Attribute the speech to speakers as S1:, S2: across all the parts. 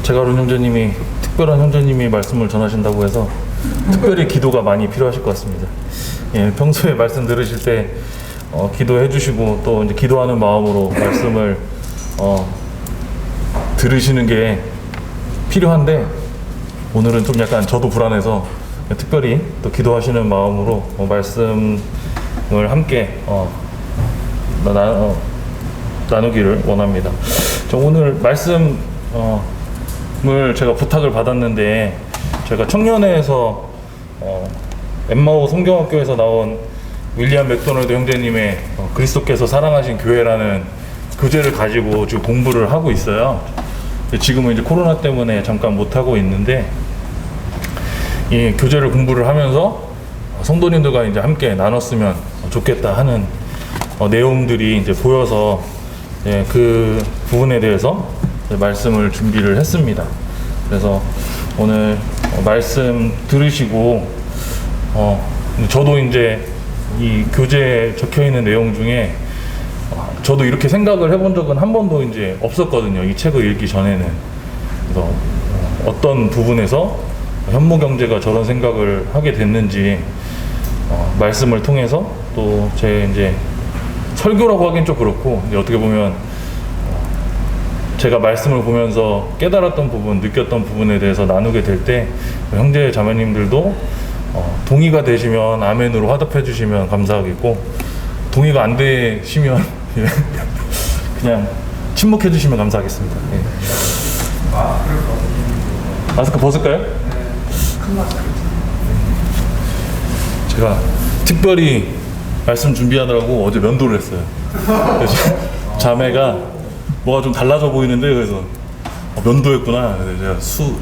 S1: 제가론 형제님이 특별한 형제님이 말씀을 전하신다고 해서 특별히 기도가 많이 필요하실 것 같습니다. 평소에 말씀 들으실 때 기도해 주시고 또 이제 기도하는 마음으로 말씀을 들으시는 게 필요한데 오늘은 좀 약간 저도 불안해서 특별히 또 기도하시는 마음으로 말씀을 함께 나누기를 원합니다. 오늘 말씀을 제가 부탁을 받았는데 제가 청년회에서 엠마오 성경학교에서 나온 윌리엄 맥도널드 형제님의 그리스도께서 사랑하신 교회라는 교재를 가지고 지금 공부를 하고 있어요. 지금은 이제 코로나 때문에 잠깐 못 하고 있는데 이 교재를 공부를 하면서 성도님들과 이제 함께 나눴으면 좋겠다 하는 내용들이 이제 보여서 그 부분에 대해서 말씀을 준비를 했습니다. 그래서 오늘 말씀 들으시고 저도 이제 이 교재에 적혀 있는 내용 중에 저도 이렇게 생각을 해본 적은 한 번도 이제 없었거든요. 이 책을 읽기 전에는. 그래서 어떤 부분에서 현모경제가 저런 생각을 하게 됐는지 말씀을 통해서 또 제 이제 설교라고 하긴 좀 그렇고 이제 어떻게 보면 제가 말씀을 보면서 깨달았던 부분, 느꼈던 부분에 대해서 나누게 될 때 형제 자매님들도 동의가 되시면 아멘으로 화답해 주시면 감사하겠고 동의가 안 되시면 그냥 침묵해 주시면 감사하겠습니다. 마스크 벗을까요? 큰 마스크. 제가 특별히 말씀 준비하느라고 어제 면도를 했어요. 그래서 자매가 뭐가 좀 달라져 보이는데 그래서 면도했구나. 그래서 제가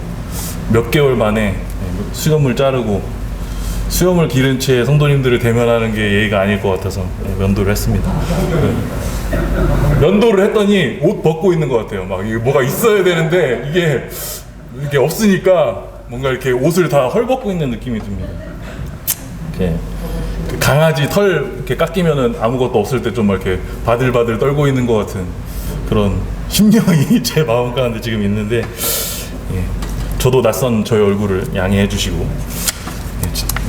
S1: 몇 개월 만에 수염을 자르고 수염을 기른 채 성도님들을 대면하는 게 예의가 아닐 것 같아서 면도를 했습니다. 면도를 했더니 옷 벗고 있는 것 같아요. 막 이게 뭐가 있어야 되는데 이게 없으니까 뭔가 이렇게 옷을 다 헐벗고 있는 느낌이 듭니다. 이렇게 강아지 털 이렇게 깎이면은 아무것도 없을 때 좀 이렇게 바들바들 떨고 있는 것 같은 그런 심령이 제 마음 가운데 지금 있는데 저도 낯선 저의 얼굴을 양해해 주시고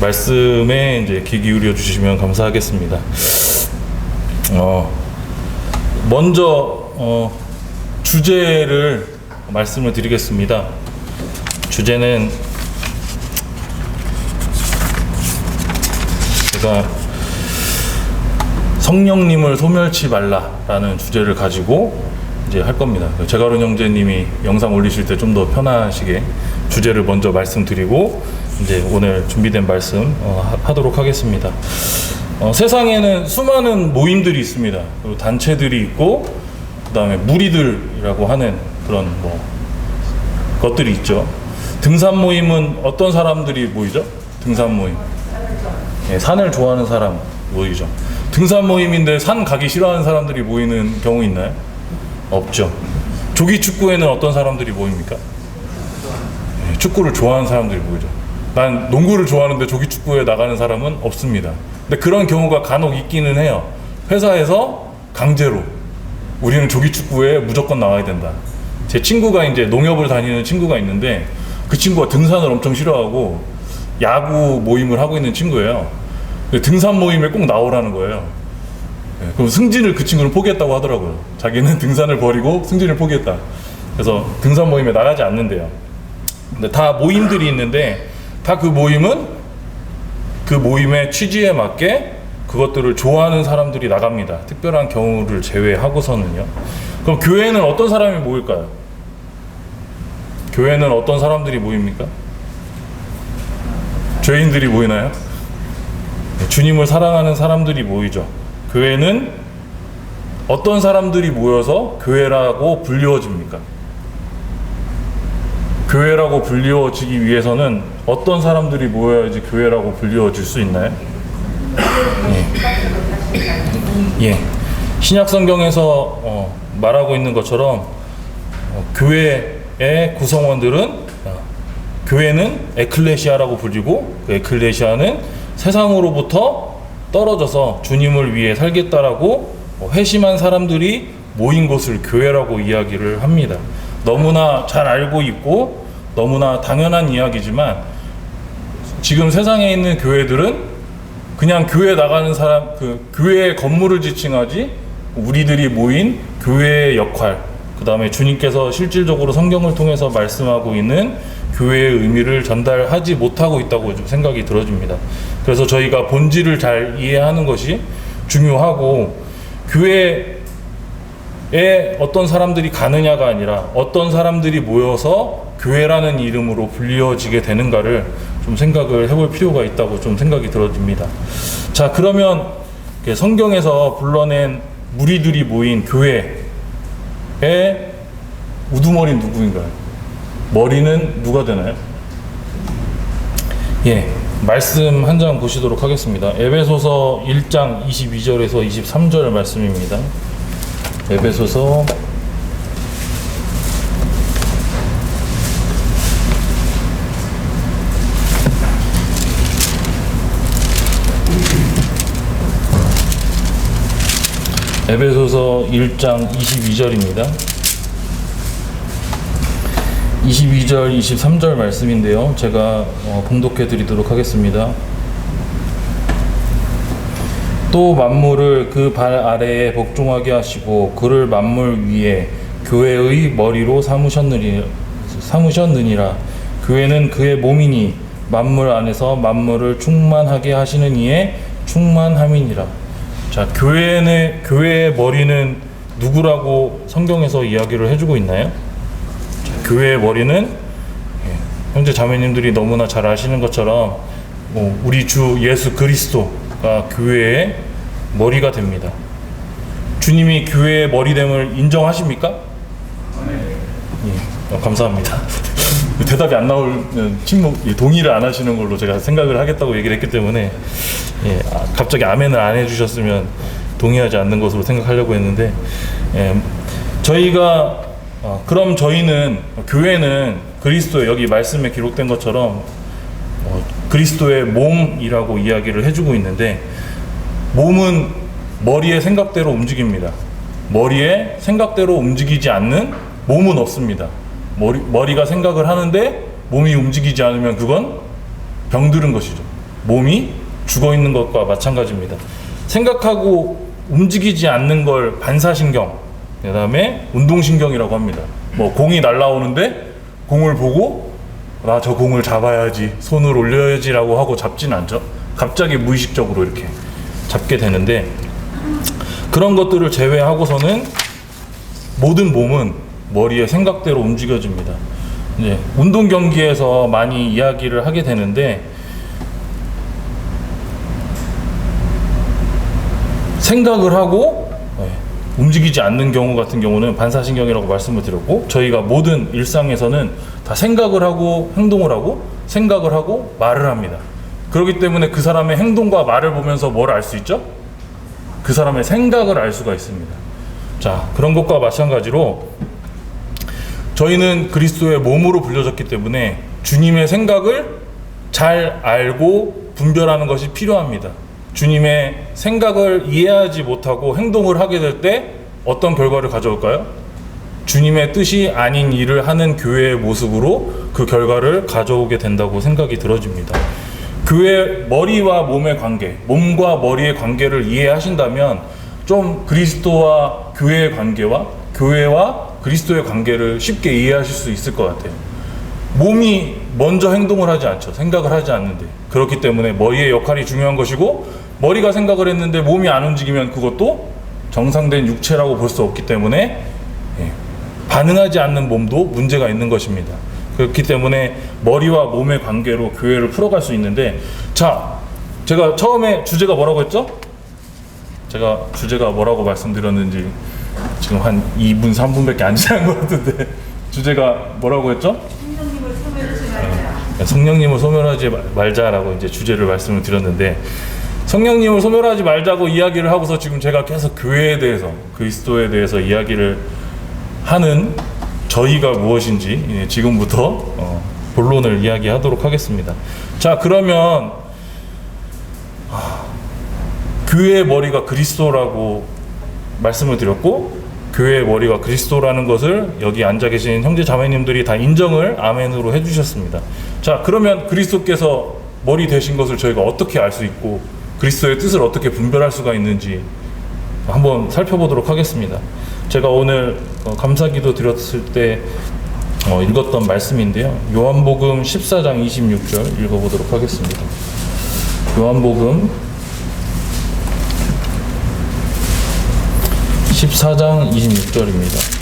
S1: 말씀에 이제 귀 기울여 주시면 감사하겠습니다. 먼저 주제를 말씀을 드리겠습니다. 주제는 제가 성령님을 소멸치 말라라는 주제를 가지고 이제 할 겁니다. 제가론 형제님이 영상 올리실 때 좀 더 편하시게 주제를 먼저 말씀드리고 이제 오늘 준비된 말씀 하도록 하겠습니다. 세상에는 수많은 모임들이 있습니다. 그리고 단체들이 있고 그 다음에 무리들이라고 하는 그런 것들이 있죠. 등산 모임은 어떤 사람들이 모이죠? 등산 모임. 산을 좋아하는 사람 모이죠. 등산 모임인데 산 가기 싫어하는 사람들이 모이는 경우 있나요? 없죠. 조기 축구에는 어떤 사람들이 모입니까? 축구를 좋아하는 사람들이 모이죠. 난 농구를 좋아하는데 조기 축구에 나가는 사람은 없습니다. 근데 그런 경우가 간혹 있기는 해요. 회사에서 강제로 우리는 조기 축구에 무조건 나와야 된다. 제 친구가 이제 농협을 다니는 친구가 있는데 그 친구가 등산을 엄청 싫어하고 야구 모임을 하고 있는 친구예요. 등산 모임에 꼭 나오라는 거예요. 그럼 승진을 그 친구는 포기했다고 하더라고요. 자기는 등산을 버리고 승진을 포기했다. 그래서 등산 모임에 나가지 않는데요. 근데 다 모임들이 있는데 다 그 모임은 그 모임의 취지에 맞게 그것들을 좋아하는 사람들이 나갑니다. 특별한 경우를 제외하고서는요. 그럼 교회는 어떤 사람이 모일까요? 교회는 어떤 사람들이 모입니까? 죄인들이 모이나요? 주님을 사랑하는 사람들이 모이죠. 교회는 어떤 사람들이 모여서 교회라고 불리워집니까? 교회라고 불리워지기 위해서는 어떤 사람들이 모여야지 교회라고 불리워질 수 있나요? 신약 성경에서 말하고 있는 것처럼 교회의 구성원들은 교회는 에클레시아라고 불리고 그 에클레시아는 세상으로부터 떨어져서 주님을 위해 살겠다라고 회심한 사람들이 모인 곳을 교회라고 이야기를 합니다. 너무나 잘 알고 있고 너무나 당연한 이야기지만 지금 세상에 있는 교회들은 그냥 교회 나가는 사람, 그 교회의 건물을 지칭하지 우리들이 모인 교회의 역할, 그 다음에 주님께서 실질적으로 성경을 통해서 말씀하고 있는 교회의 의미를 전달하지 못하고 있다고 좀 생각이 들어집니다. 그래서 저희가 본질을 잘 이해하는 것이 중요하고, 교회에 어떤 사람들이 가느냐가 아니라 어떤 사람들이 모여서 교회라는 이름으로 불리어지게 되는가를 좀 생각을 해볼 필요가 있다고 좀 생각이 들어집니다. 자, 그러면 성경에서 불러낸 무리들이 모인 교회의 우두머리는 누구인가요? 머리는 누가 되나요? 예, 말씀 한 장 보시도록 하겠습니다. 에베소서 1장 22절에서 23절 말씀입니다. 에베소서 1장 22절입니다. 22절, 23절 말씀인데요. 제가 봉독해 드리도록 하겠습니다. 또 만물을 그 발 아래에 복종하게 하시고 그를 만물 위에 교회의 머리로 삼으셨느니라. 교회는 그의 몸이니 만물 안에서 만물을 충만하게 하시는 이의 충만함이니라. 자, 교회의 머리는 누구라고 성경에서 이야기를 해주고 있나요? 자, 교회의 머리는 형제 자매님들이 너무나 잘 아시는 것처럼 우리 주 예수 그리스도가 교회의 머리가 됩니다. 주님이 교회의 머리됨을 인정하십니까? 예, 감사합니다. 대답이 안 나오면 동의를 안 하시는 걸로 제가 생각을 하겠다고 얘기를 했기 때문에, 예, 갑자기 아멘을 안 해주셨으면 동의하지 않는 것으로 생각하려고 했는데, 저희가 그럼 저희는 교회는 그리스도의, 여기 말씀에 기록된 것처럼 그리스도의 몸이라고 이야기를 해주고 있는데, 몸은 머리의 생각대로 움직입니다. 머리의 생각대로 움직이지 않는 몸은 없습니다. 머리가 생각을 하는데 몸이 움직이지 않으면 그건 병들은 것이죠. 몸이 죽어 있는 것과 마찬가지입니다. 생각하고 움직이지 않는 걸 반사신경, 그 다음에 운동신경이라고 합니다. 공이 날아오는데 공을 보고 나 저 공을 잡아야지, 손을 올려야지 라고 하고 잡진 않죠. 갑자기 무의식적으로 이렇게 잡게 되는데, 그런 것들을 제외하고서는 모든 몸은 머리의 생각대로 움직여집니다. 이제 운동 경기에서 많이 이야기를 하게 되는데, 생각을 하고 움직이지 않는 경우 같은 경우는 반사신경이라고 말씀을 드렸고, 저희가 모든 일상에서는 다 생각을 하고 행동을 하고 생각을 하고 말을 합니다. 그렇기 때문에 그 사람의 행동과 말을 보면서 뭘 알 수 있죠? 그 사람의 생각을 알 수가 있습니다. 자, 그런 것과 마찬가지로 저희는 그리스도의 몸으로 불려졌기 때문에 주님의 생각을 잘 알고 분별하는 것이 필요합니다. 주님의 생각을 이해하지 못하고 행동을 하게 될 때 어떤 결과를 가져올까요? 주님의 뜻이 아닌 일을 하는 교회의 모습으로 그 결과를 가져오게 된다고 생각이 들어집니다. 교회 머리와 몸의 관계, 몸과 머리의 관계를 이해하신다면 좀 그리스도와 교회의 관계와 교회와 그리스도의 관계를 쉽게 이해하실 수 있을 것 같아요. 몸이 먼저 행동을 하지 않죠. 생각을 하지 않는데. 그렇기 때문에 머리의 역할이 중요한 것이고, 머리가 생각을 했는데 몸이 안 움직이면 그것도 정상된 육체라고 볼 수 없기 때문에 반응하지 않는 몸도 문제가 있는 것입니다. 그렇기 때문에 머리와 몸의 관계로 교회를 풀어갈 수 있는데, 자, 제가 처음에 주제가 뭐라고 했죠? 제가 주제가 뭐라고 말씀드렸는지 지금 한 2분, 3분밖에 안 지난 것 같은데, 주제가 뭐라고 했죠? 성령님을 소멸하지 말자. 성령님을 소멸하지 말자라고 이제 주제를 말씀을 드렸는데, 성령님을 소멸하지 말자고 이야기를 하고서 지금 제가 계속 교회에 대해서, 그리스도에 대해서 이야기를 하는 저희가 무엇인지 지금부터 본론을 이야기하도록 하겠습니다. 자, 그러면 교회의 머리가 그리스도라고 말씀을 드렸고, 교회의 머리가 그리스도라는 것을 여기 앉아 계신 형제 자매님들이 다 인정을 아멘으로 해주셨습니다. 자, 그러면 그리스도께서 머리 되신 것을 저희가 어떻게 알 수 있고 그리스도의 뜻을 어떻게 분별할 수가 있는지 한번 살펴보도록 하겠습니다. 제가 오늘 감사기도 드렸을 때 읽었던 말씀인데요. 요한복음 14장 26절 읽어보도록 하겠습니다. 요한복음 14장 26절입니다.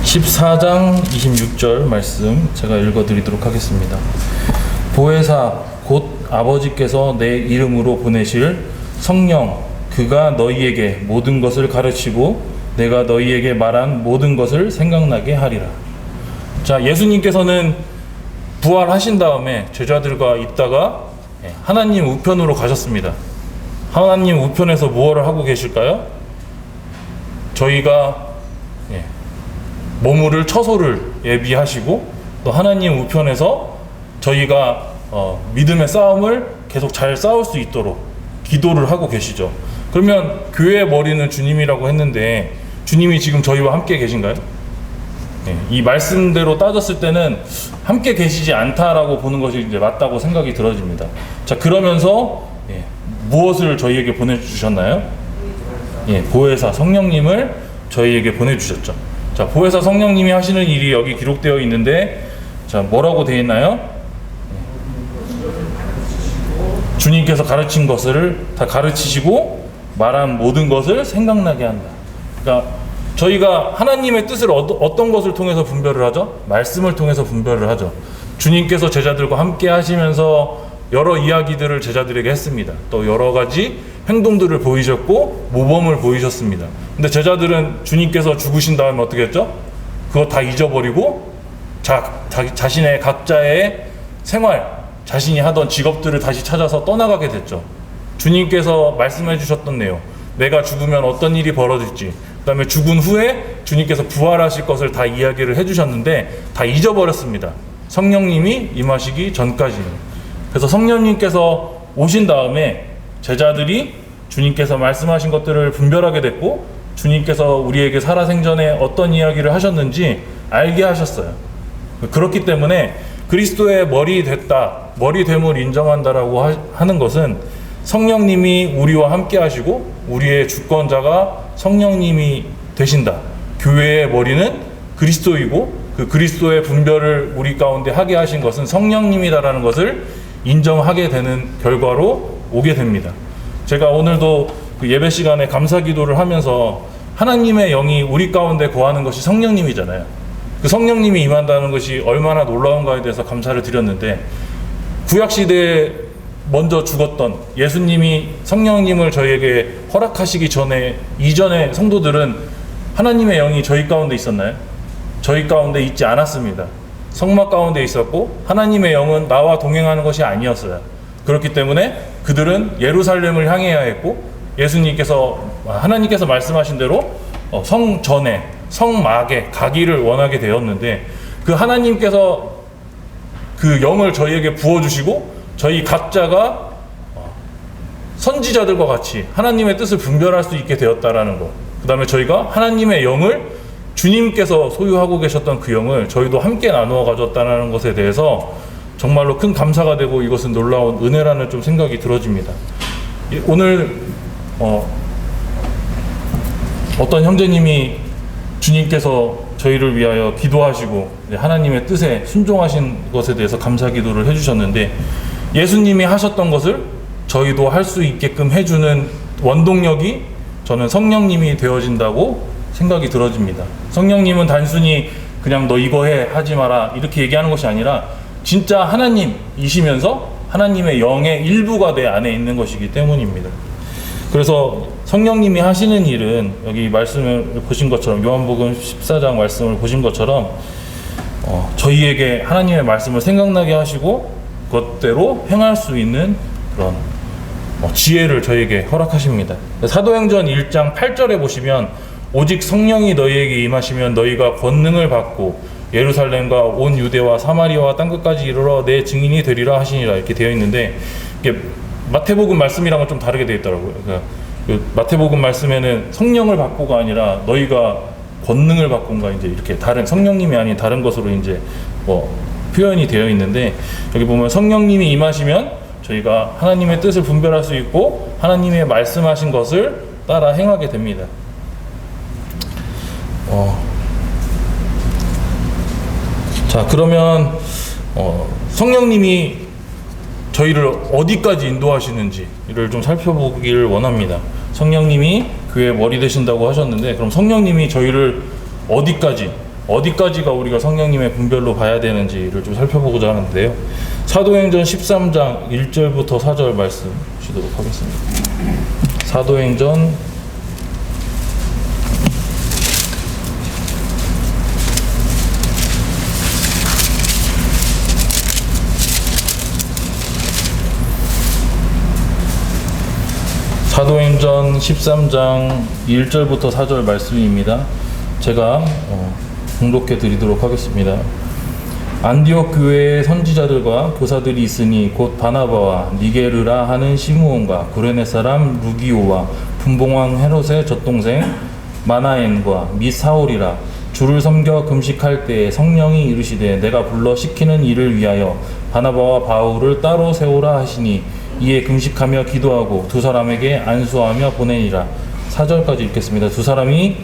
S1: (14장 26절) 말씀 제가 읽어드리도록 하겠습니다. 보혜사 곧 아버지께서 내 이름으로 보내실 성령 그가 너희에게 모든 것을 가르치고 내가 너희에게 말한 모든 것을 생각나게 하리라. 자, 예수님께서는 부활하신 다음에 제자들과 있다가 하나님 우편으로 가셨습니다. 하나님 우편에서 무엇을 하고 계실까요? 저희가 머무를 처소를 예비하시고 또 하나님 우편에서 저희가 믿음의 싸움을 계속 잘 싸울 수 있도록 기도를 하고 계시죠. 그러면 교회의 머리는 주님이라고 했는데 주님이 지금 저희와 함께 계신가요? 이 말씀대로 따졌을 때는 함께 계시지 않다라고 보는 것이 이제 맞다고 생각이 들어집니다. 자, 그러면서 무엇을 저희에게 보내주셨나요? 보혜사 성령님을 저희에게 보내주셨죠. 자, 보혜사 성령님이 하시는 일이 여기 기록되어 있는데, 자, 뭐라고 되어 있나요? 주님께서 가르친 것을 다 가르치시고 말한 모든 것을 생각나게 한다. 그러니까 저희가 하나님의 뜻을 어떤 것을 통해서 분별을 하죠? 말씀을 통해서 분별을 하죠. 주님께서 제자들과 함께 하시면서 여러 이야기들을 제자들에게 했습니다. 또 여러 가지 행동들을 보이셨고 모범을 보이셨습니다. 근데 제자들은 주님께서 죽으신 다음에 어떻게 했죠? 그거 다 잊어버리고 자신의 각자의 생활, 자신이 하던 직업들을 다시 찾아서 떠나가게 됐죠. 주님께서 말씀해 주셨던 내용, 내가 죽으면 어떤 일이 벌어질지, 그 다음에 죽은 후에 주님께서 부활하실 것을 다 이야기를 해주셨는데 다 잊어버렸습니다. 성령님이 임하시기 전까지는. 그래서 성령님께서 오신 다음에 제자들이 주님께서 말씀하신 것들을 분별하게 됐고 주님께서 우리에게 살아생전에 어떤 이야기를 하셨는지 알게 하셨어요. 그렇기 때문에 그리스도의 머리 됐다, 머리됨을 인정한다라고 하는 것은 성령님이 우리와 함께 하시고 우리의 주권자가 성령님이 되신다. 교회의 머리는 그리스도이고 그 그리스도의 분별을 우리 가운데 하게 하신 것은 성령님이다라는 것을 인정하게 되는 결과로 오게 됩니다. 제가 오늘도 그 예배 시간에 감사 기도를 하면서 하나님의 영이 우리 가운데 거하는 것이 성령님이잖아요. 그 성령님이 임한다는 것이 얼마나 놀라운가에 대해서 감사를 드렸는데, 구약시대에 먼저 죽었던 예수님이 성령님을 저희에게 허락하시기 전에 이전의 성도들은 하나님의 영이 저희 가운데 있었나요? 저희 가운데 있지 않았습니다. 성막 가운데 있었고 하나님의 영은 나와 동행하는 것이 아니었어요. 그렇기 때문에 그들은 예루살렘을 향해야 했고 하나님께서 말씀하신 대로 성전에 성막에 가기를 원하게 되었는데, 그 하나님께서 그 영을 저희에게 부어주시고 저희 각자가 선지자들과 같이 하나님의 뜻을 분별할 수 있게 되었다라는 것, 그 다음에 저희가 하나님의 영을 주님께서 소유하고 계셨던 그 영을 저희도 함께 나누어 가졌다는 것에 대해서 정말로 큰 감사가 되고 이것은 놀라운 은혜라는 좀 생각이 들어집니다. 오늘 어떤 형제님이 주님께서 저희를 위하여 기도하시고 하나님의 뜻에 순종하신 것에 대해서 감사 기도를 해주셨는데, 예수님이 하셨던 것을 저희도 할 수 있게끔 해주는 원동력이 저는 성령님이 되어진다고 생각이 들어집니다. 성령님은 단순히 그냥 너 이거 해 하지 마라 이렇게 얘기하는 것이 아니라 진짜 하나님이시면서 하나님의 영의 일부가 내 안에 있는 것이기 때문입니다. 그래서 성령님이 하시는 일은 여기 말씀을 보신 것처럼 요한복음 14장 말씀을 보신 것처럼 저희에게 하나님의 말씀을 생각나게 하시고 그것대로 행할 수 있는 그런 지혜를 저희에게 허락하십니다. 사도행전 1장 8절에 보시면 오직 성령이 너희에게 임하시면 너희가 권능을 받고 예루살렘과 온 유대와 사마리아와 땅끝까지 이르러 내 증인이 되리라 하시니라 이렇게 되어 있는데, 이게 마태복음 말씀이랑은 좀 다르게 되어 있더라고요. 그러니까 그 마태복음 말씀에는 성령을 받고가 아니라 너희가 권능을 받고인가 이제 이렇게 다른 성령님이 아닌 다른 것으로 이제 뭐 표현이 되어 있는데, 여기 보면 성령님이 임하시면 저희가 하나님의 뜻을 분별할 수 있고 하나님의 말씀하신 것을 따라 행하게 됩니다. 자, 그러면 성령님이 저희를 어디까지 인도하시는지를 좀 살펴보기를 원합니다. 성령님이 교회의 머리 되신다고 하셨는데, 그럼 성령님이 저희를 어디까지가 우리가 성령님의 분별로 봐야 되는지를 좀 살펴보고자 하는데요. 사도행전 13장 1절부터 4절 말씀 보시도록 하겠습니다. 사도행전 13장 1절부터 4절 말씀입니다. 제가 봉독해 드리도록 하겠습니다. 안디옥 교회의 선지자들과 교사들이 있으니 곧 바나바와 니게르라 하는 시므온과 구레네 사람 루기오와 분봉왕 헤롯의 젖동생 마나엔과 및 사울이라. 주를 섬겨 금식할 때에 성령이 이르시되 내가 불러 시키는 일을 위하여 바나바와 바울을 따로 세우라 하시니 이에 금식하며 기도하고 두 사람에게 안수하며 보내니라. 4절까지 읽겠습니다. 두 사람이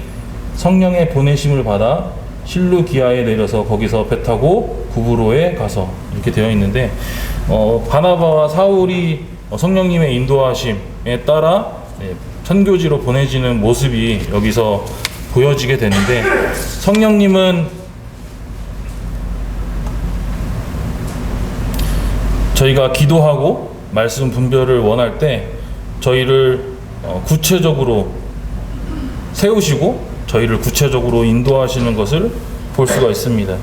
S1: 성령의 보내심을 받아 실루기아에 내려서 거기서 배 타고 구브로에 가서 이렇게 되어 있는데, 바나바와 사울이 성령님의 인도하심에 따라 선교지로 보내지는 모습이 여기서 보여지게 되는데, 성령님은 저희가 기도하고 말씀 분별을 원할 때 저희를 구체적으로 세우시고 저희를 구체적으로 인도하시는 것을 볼 수가 있습니다.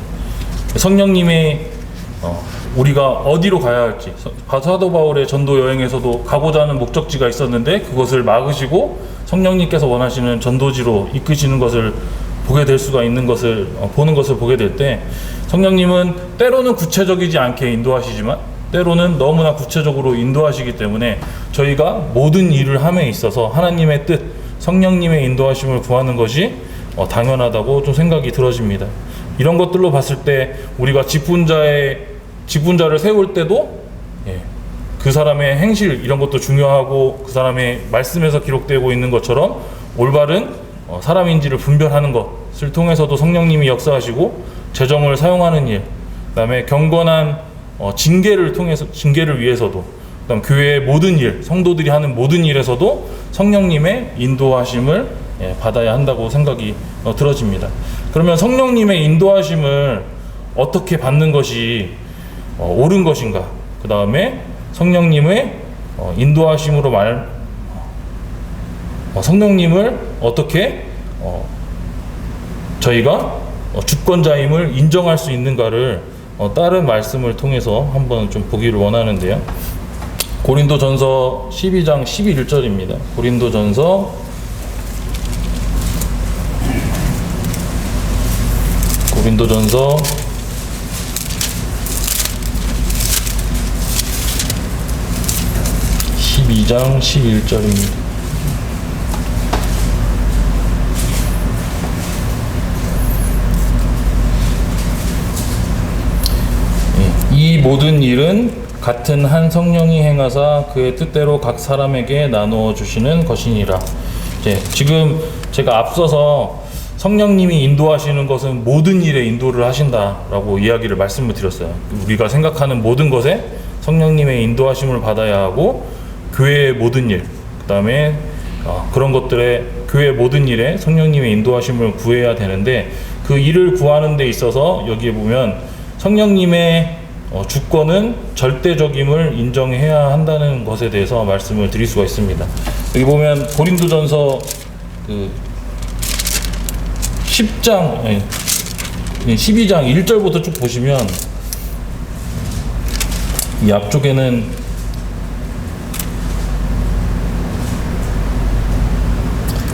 S1: 성령님이 우리가 어디로 가야 할지, 사도 바울의 전도 여행에서도 가고자 하는 목적지가 있었는데 그것을 막으시고 성령님께서 원하시는 전도지로 이끄시는 것을 보게 될 수가 있는 것을 보는 것을 보게 될 때, 성령님은 때로는 구체적이지 않게 인도하시지만 때로는 너무나 구체적으로 인도하시기 때문에 저희가 모든 일을 함에 있어서 하나님의 뜻, 성령님의 인도하심을 구하는 것이 당연하다고 좀 생각이 들어집니다. 이런 것들로 봤을 때 우리가 직분자를 세울 때도 그 사람의 행실 이런 것도 중요하고 그 사람의 말씀에서 기록되고 있는 것처럼 올바른 사람인지를 분별하는 것을 통해서도 성령님이 역사하시고 재정을 사용하는 일, 그다음에 경건한 징계를 위해서도, 그다음 교회의 모든 일, 성도들이 하는 모든 일에서도 성령님의 인도하심을 받아야 한다고 생각이 들어집니다. 그러면 성령님의 인도하심을 어떻게 받는 것이 옳은 것인가? 그 다음에 성령님의 인도하심으로 성령님을 어떻게 저희가 주권자임을 인정할 수 있는가를 다른 말씀을 통해서 한번 좀 보기를 원하는데요. 고린도전서 12장 11절입니다. 고린도전서 12장 11절입니다. 이 모든 일은 같은 한 성령이 행하사 그의 뜻대로 각 사람에게 나누어 주시는 것이니라. 지금 제가 앞서서 성령님이 인도하시는 것은 모든 일에 인도를 하신다라고 이야기를 말씀을 드렸어요. 우리가 생각하는 모든 것에 성령님의 인도하심을 받아야 하고, 교회의 모든 일, 그 다음에 그런 것들에 교회의 모든 일에 성령님의 인도하심을 구해야 되는데, 그 일을 구하는 데 있어서 여기에 보면 성령님의 주권은 절대적임을 인정해야 한다는 것에 대해서 말씀을 드릴 수가 있습니다. 여기 보면 고린도전서 12장 1절부터 쭉 보시면 이 앞쪽에는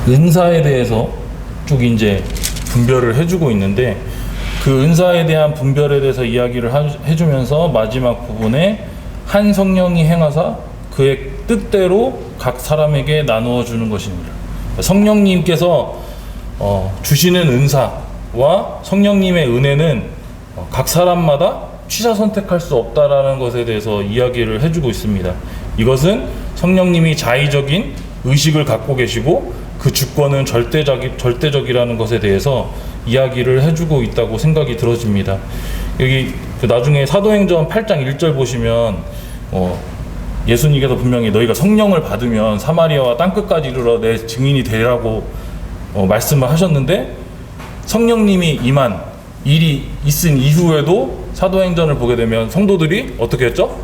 S1: 은사에 대해서 쭉 이제 분별을 해주고 있는데, 그 은사에 대한 분별에 대해서 이야기를 해주면서 마지막 부분에 한 성령이 행하사 그의 뜻대로 각 사람에게 나누어 주는 것입니다. 성령님께서 주시는 은사와 성령님의 은혜는 각 사람마다 취사 선택할 수 없다라는 것에 대해서 이야기를 해주고 있습니다. 이것은 성령님이 자의적인 의식을 갖고 계시고 그 주권은 절대적이라는 것에 대해서 이야기를 해주고 있다고 생각이 들어집니다. 여기 나중에 사도행전 8장 1절 보시면 예수님께서 분명히 너희가 성령을 받으면 사마리아와 땅끝까지 이르러 내 증인이 되라고 말씀을 하셨는데, 성령님이 임한 일이 있은 이후에도 사도행전을 보게 되면 성도들이 어떻게 했죠?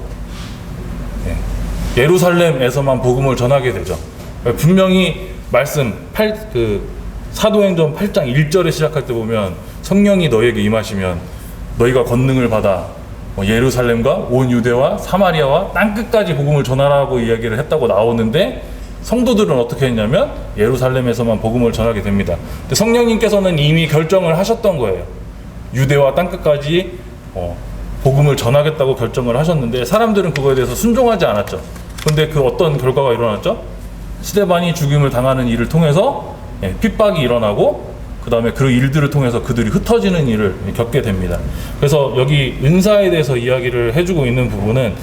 S1: 예루살렘에서만 복음을 전하게 되죠. 분명히 사도행전 8장 1절에 시작할 때 보면 성령이 너에게 임하시면 너희가 권능을 받아 예루살렘과 온 유대와 사마리아와 땅끝까지 복음을 전하라고 이야기를 했다고 나오는데, 성도들은 어떻게 했냐면 예루살렘에서만 복음을 전하게 됩니다. 근데 성령님께서는 이미 결정을 하셨던 거예요. 유대와 땅끝까지 복음을 전하겠다고 결정을 하셨는데 사람들은 그거에 대해서 순종하지 않았죠. 근데 그 어떤 결과가 일어났죠? 스데반이 죽임을 당하는 일을 통해서 핍박이 일어나고, 그 다음에 그 일들을 통해서 그들이 흩어지는 일을 겪게 됩니다. 그래서 여기 은사에 대해서 이야기를 해주고 있는 부분은,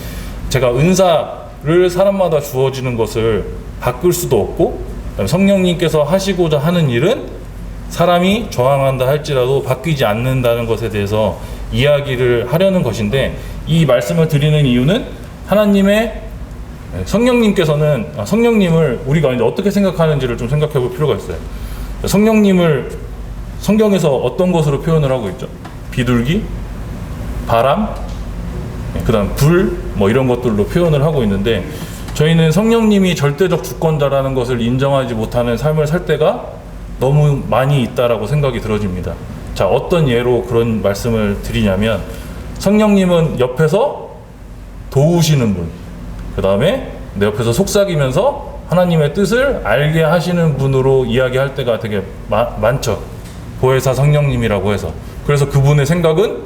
S1: 제가 은사를 사람마다 주어지는 것을 바꿀 수도 없고, 성령님께서 하시고자 하는 일은 사람이 저항한다 할지라도 바뀌지 않는다는 것에 대해서 이야기를 하려는 것인데, 이 말씀을 드리는 이유는 하나님의 성령님을 우리가 이제 어떻게 생각하는지를 좀 생각해 볼 필요가 있어요. 성령님을 성경에서 어떤 것으로 표현을 하고 있죠? 비둘기, 바람, 그 다음 불, 이런 것들로 표현을 하고 있는데, 저희는 성령님이 절대적 주권자라는 것을 인정하지 못하는 삶을 살 때가 너무 많이 있다라고 생각이 들어집니다. 자, 어떤 예로 그런 말씀을 드리냐면, 성령님은 옆에서 도우시는 분, 그 다음에 내 옆에서 속삭이면서 하나님의 뜻을 알게 하시는 분으로 이야기할 때가 되게 많죠. 보혜사 성령님이라고 해서. 그래서 그분의 생각은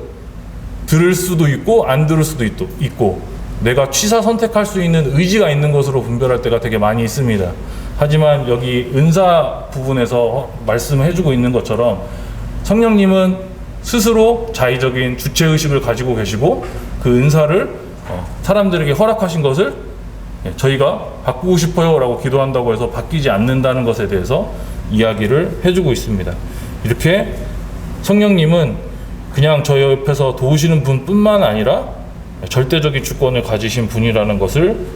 S1: 들을 수도 있고 안 들을 수도 있고 내가 취사 선택할 수 있는 의지가 있는 것으로 분별할 때가 되게 많이 있습니다. 하지만 여기 은사 부분에서 말씀해주고 있는 것처럼 성령님은 스스로 자의적인 주체의식을 가지고 계시고, 그 은사를 사람들에게 허락하신 것을 저희가 바꾸고 싶어요 라고 기도한다고 해서 바뀌지 않는다는 것에 대해서 이야기를 해주고 있습니다. 이렇게 성령님은 그냥 저 옆에서 도우시는 분뿐만 아니라 절대적인 주권을 가지신 분이라는 것을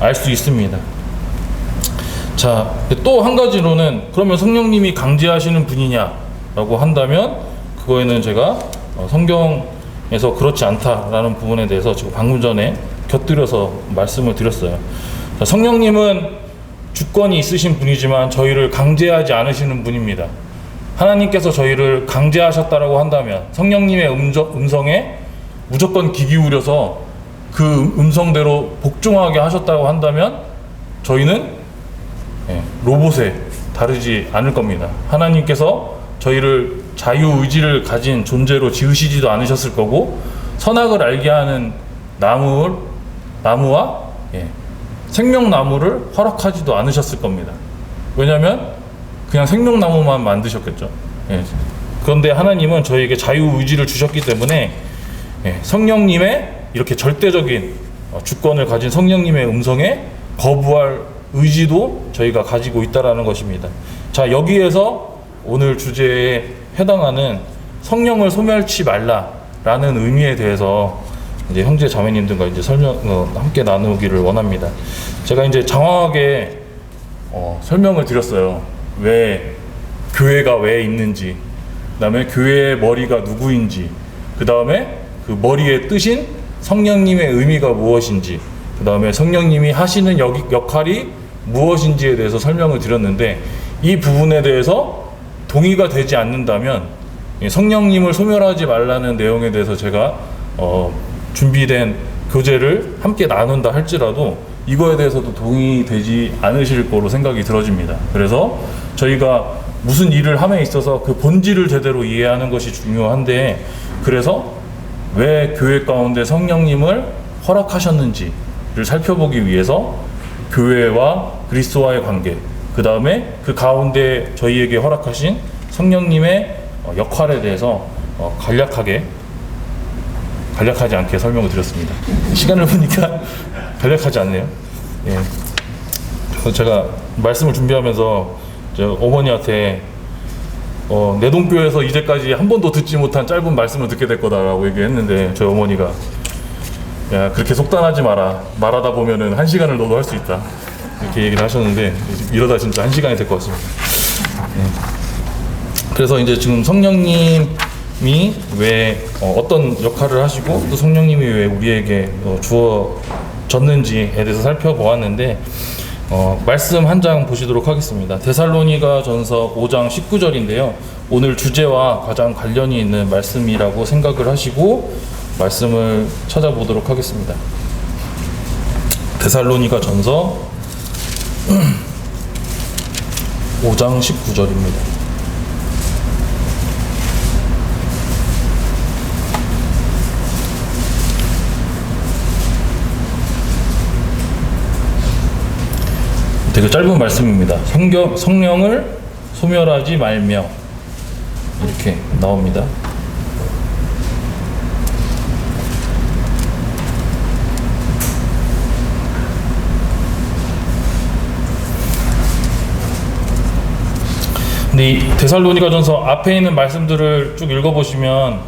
S1: 알 수 있습니다. 자, 또 한 가지로는 그러면 성령님이 강제하시는 분이냐라고 한다면, 그거에는 제가 성경에서 그렇지 않다라는 부분에 대해서 지금 방금 전에 곁들여서 말씀을 드렸어요. 자, 성령님은 주권이 있으신 분이지만 저희를 강제하지 않으시는 분입니다. 하나님께서 저희를 강제하셨다라고 한다면, 성령님의 음성에 무조건 귀 기울여서 그 음성대로 복종하게 하셨다고 한다면 저희는 로봇에 다르지 않을 겁니다. 하나님께서 저희를 자유의지를 가진 존재로 지으시지도 않으셨을 거고, 선악을 알게 하는 나무와 생명나무를 허락하지도 않으셨을 겁니다. 왜냐하면 그냥 생명나무만 만드셨겠죠. 그런데 하나님은 저희에게 자유의지를 주셨기 때문에 성령님의 이렇게 절대적인 주권을 가진 성령님의 음성에 거부할 의지도 저희가 가지고 있다라는 것입니다. 자, 여기에서 오늘 주제에 해당하는 성령을 소멸치 말라라는 의미에 대해서 이제 형제 자매님들과 이제 함께 나누기를 원합니다. 제가 이제 장황하게 설명을 드렸어요. 왜 교회가 왜 있는지, 그다음에 교회의 머리가 누구인지, 그다음에 그 머리의 뜻인 성령님의 의미가 무엇인지, 그다음에 성령님이 하시는 역할이 무엇인지에 대해서 설명을 드렸는데, 이 부분에 대해서 동의가 되지 않는다면 성령님을 소멸하지 말라는 내용에 대해서 제가 준비된 교재를 함께 나눈다 할지라도 이거에 대해서도 동의되지 않으실 거로 생각이 들어집니다. 그래서 저희가 무슨 일을 함에 있어서 그 본질을 제대로 이해하는 것이 중요한데, 그래서 왜 교회 가운데 성령님을 허락하셨는지를 살펴보기 위해서 교회와 그리스도와의 관계, 그 다음에 그 가운데 저희에게 허락하신 성령님의 역할에 대해서 간략하지 않게 설명을 드렸습니다. 시간을 보니까 간략하지 않네요. 예. 그래서 제가 말씀을 준비하면서 어머니한테 내동교에서 이제까지 한 번도 듣지 못한 짧은 말씀을 듣게 될 거다라고 얘기했는데, 저희 어머니가 야, 그렇게 속단하지 마라, 말하다 보면은 1시간을 너도 할 수 있다, 이렇게 얘기를 하셨는데, 이러다 진짜 1시간이 될 것 같습니다. 그래서 이제 지금 성령님이 왜 어떤 역할을 하시고 또 성령님이 왜 우리에게 주어졌는지에 대해서 살펴보았는데, 말씀 한 장 보시도록 하겠습니다. 데살로니가 전서 5장 19절인데요. 오늘 주제와 가장 관련이 있는 말씀이라고 생각을 하시고 말씀을 찾아보도록 하겠습니다. 데살로니가 전서 5장 19절입니다. 되게 짧은 말씀입니다. 성령을 소멸하지 말며, 이렇게 나옵니다. 근데 이 데살로니가전서 앞에 있는 말씀들을 쭉 읽어보시면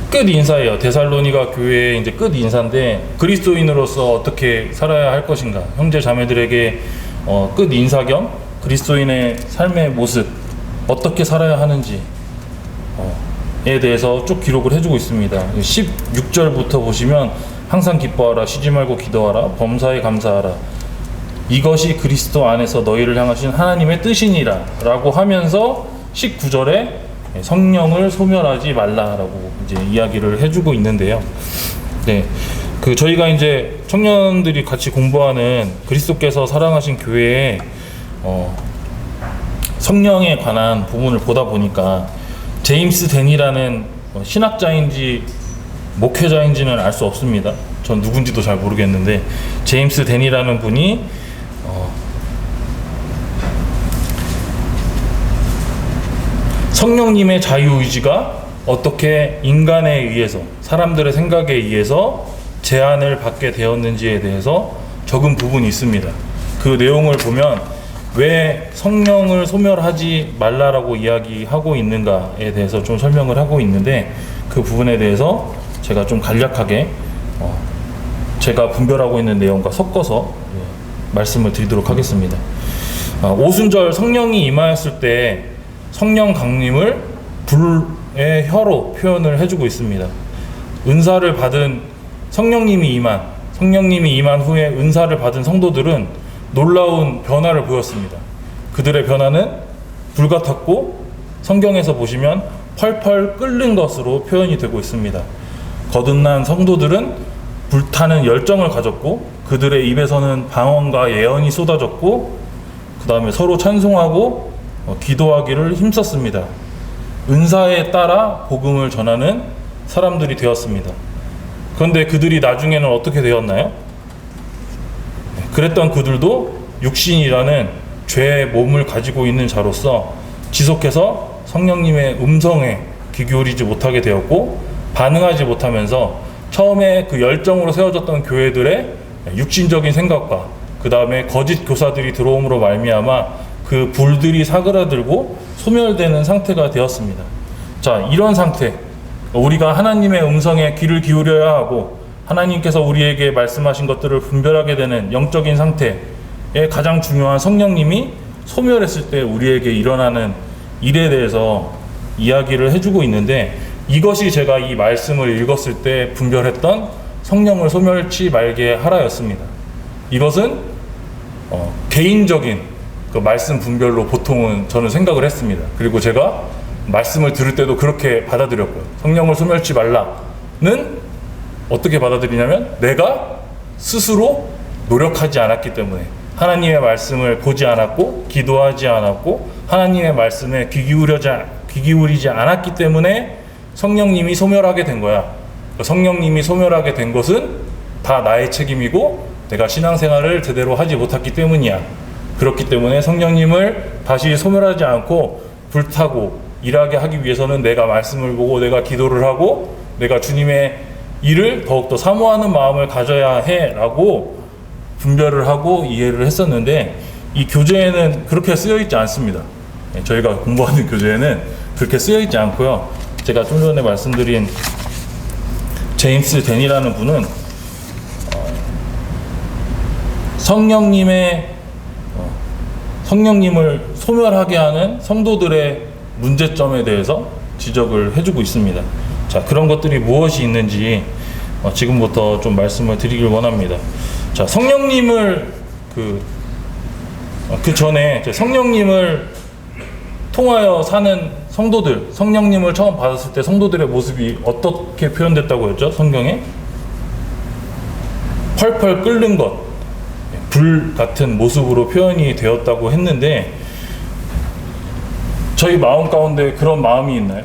S1: 끝 인사예요. 데살로니가 교회의 이제 끝 인사인데, 그리스도인으로서 어떻게 살아야 할 것인가, 형제 자매들에게 끝 인사 겸 그리스도인의 삶의 모습, 어떻게 살아야 하는지에 대해서 쭉 기록을 해주고 있습니다. 16절부터 보시면 항상 기뻐하라, 쉬지 말고 기도하라, 범사에 감사하라, 이것이 그리스도 안에서 너희를 향하신 하나님의 뜻이니라 라고 하면서 19절에 성령을 소멸하지 말라라고 이제 이야기를 해주고 있는데요. 네, 저희가 이제 청년들이 같이 공부하는 그리스도께서 사랑하신 교회에 성령에 관한 부분을 보다 보니까 제임스 댄이라는 신학자인지 목회자인지는 알 수 없습니다. 전 누군지도 잘 모르겠는데, 제임스 댄이라는 분이 성령님의 자유의지가 어떻게 인간에 의해서, 사람들의 생각에 의해서 제한을 받게 되었는지에 대해서 적은 부분이 있습니다. 그 내용을 보면 왜 성령을 소멸하지 말라라고 이야기하고 있는가에 대해서 좀 설명을 하고 있는데, 그 부분에 대해서 제가 좀 간략하게 제가 분별하고 있는 내용과 섞어서 말씀을 드리도록 하겠습니다. 오순절 성령이 임하였을 때 성령 강림을 불의 혀로 표현을 해주고 있습니다. 은사를 받은 성령님이 임한 후에 은사를 받은 성도들은 놀라운 변화를 보였습니다. 그들의 변화는 불같았고, 성경에서 보시면 펄펄 끓는 것으로 표현이 되고 있습니다. 거듭난 성도들은 불타는 열정을 가졌고, 그들의 입에서는 방언과 예언이 쏟아졌고, 그 다음에 서로 찬송하고 기도하기를 힘썼습니다. 은사에 따라 복음을 전하는 사람들이 되었습니다. 그런데 그들이 나중에는 어떻게 되었나요? 그랬던 그들도 육신이라는 죄의 몸을 가지고 있는 자로서 지속해서 성령님의 음성에 귀 기울이지 못하게 되었고, 반응하지 못하면서 처음에 그 열정으로 세워졌던 교회들의 육신적인 생각과 그 다음에 거짓 교사들이 들어옴으로 말미암아 그 불들이 사그라들고 소멸되는 상태가 되었습니다. 자, 이런 상태, 우리가 하나님의 음성에 귀를 기울여야 하고 하나님께서 우리에게 말씀하신 것들을 분별하게 되는 영적인 상태에 가장 중요한 성령님이 소멸했을 때 우리에게 일어나는 일에 대해서 이야기를 해주고 있는데, 이것이 제가 이 말씀을 읽었을 때 분별했던 성령을 소멸치 말게 하라였습니다. 이것은 개인적인 그 말씀 분별로 보통은 저는 생각을 했습니다. 그리고 제가 말씀을 들을 때도 그렇게 받아들였고요. 성령을 소멸치 말라는 어떻게 받아들이냐면, 내가 스스로 노력하지 않았기 때문에, 하나님의 말씀을 보지 않았고 기도하지 않았고 하나님의 말씀에 귀 기울이지 않았기 때문에 성령님이 소멸하게 된 거야. 성령님이 소멸하게 된 것은 다 나의 책임이고 내가 신앙생활을 제대로 하지 못했기 때문이야. 그렇기 때문에 성령님을 다시 소멸하지 않고 불타고 일하게 하기 위해서는 내가 말씀을 보고 내가 기도를 하고 내가 주님의 일을 더욱더 사모하는 마음을 가져야 해 라고 분별을 하고 이해를 했었는데, 이 교재에는 그렇게 쓰여 있지 않습니다. 저희가 공부하는 교재에는 그렇게 쓰여 있지 않고요. 제가 좀 전에 말씀드린 제임스 댄이라는 분은 성령님을 소멸하게 하는 성도들의 문제점에 대해서 지적을 해주고 있습니다. 자, 그런 것들이 무엇이 있는지 지금부터 좀 말씀을 드리길 원합니다. 자, 성령님을 그 전에 성령님을 통하여 사는 성도들, 성령님을 처음 받았을 때 성도들의 모습이 어떻게 표현됐다고 했죠? 성경에 펄펄 끓는 것, 불 같은 모습으로 표현이 되었다고 했는데, 저희 마음 가운데 그런 마음이 있나요?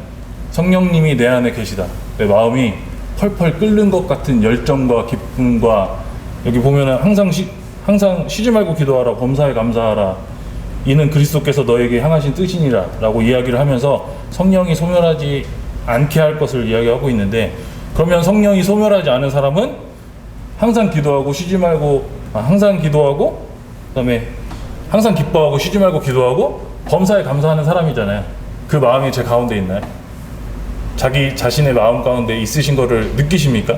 S1: 성령님이 내 안에 계시다, 내 마음이 펄펄 끓는 것 같은 열정과 기쁨과, 여기 보면은 항상 쉬지 말고 기도하라, 범사에 감사하라, 이는 그리스도께서 너에게 향하신 뜻이니라 라고 이야기를 하면서 성령이 소멸하지 않게 할 것을 이야기하고 있는데, 그러면 성령이 소멸하지 않은 사람은 항상 기도하고 쉬지 말고 항상 기도하고 그다음에 항상 기뻐하고 쉬지 말고 기도하고 범사에 감사하는 사람이잖아요. 그 마음이 제 가운데 있나요? 자기 자신의 마음 가운데 있으신 거를 느끼십니까?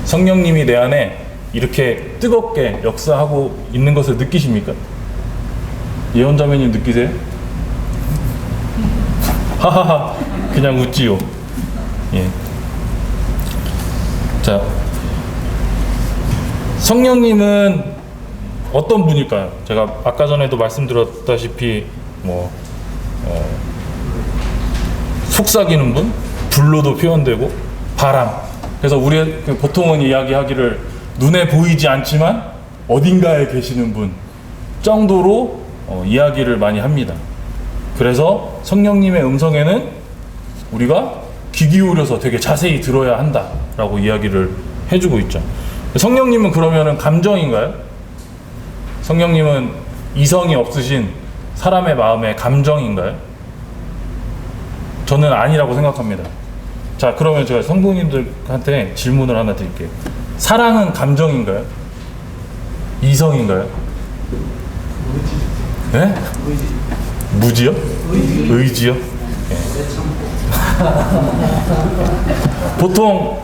S1: 성령님이 내 안에 이렇게 뜨겁게 역사하고 있는 것을 느끼십니까? 예언자매님 느끼세요? 하하하, 그냥 웃지요. 예. 자, 성령님은 어떤 분일까요? 제가 아까 전에도 말씀드렸다시피 속삭이는 분, 불로도 표현되고 바람. 그래서 우리 보통은 이야기하기를 눈에 보이지 않지만 어딘가에 계시는 분 정도로 이야기를 많이 합니다. 그래서 성령님의 음성에는 우리가 귀 기울여서 되게 자세히 들어야 한다라고 이야기를 해주고 있죠. 성령님은 그러면은 감정인가요? 성령님은 이성이 없으신 사람의 마음의 감정인가요? 저는 아니라고 생각합니다. 자, 그러면 제가 성도님들한테 질문을 하나 드릴게요. 사랑은 감정인가요? 이성인가요? 네? 무지요? 의지요? 네. 보통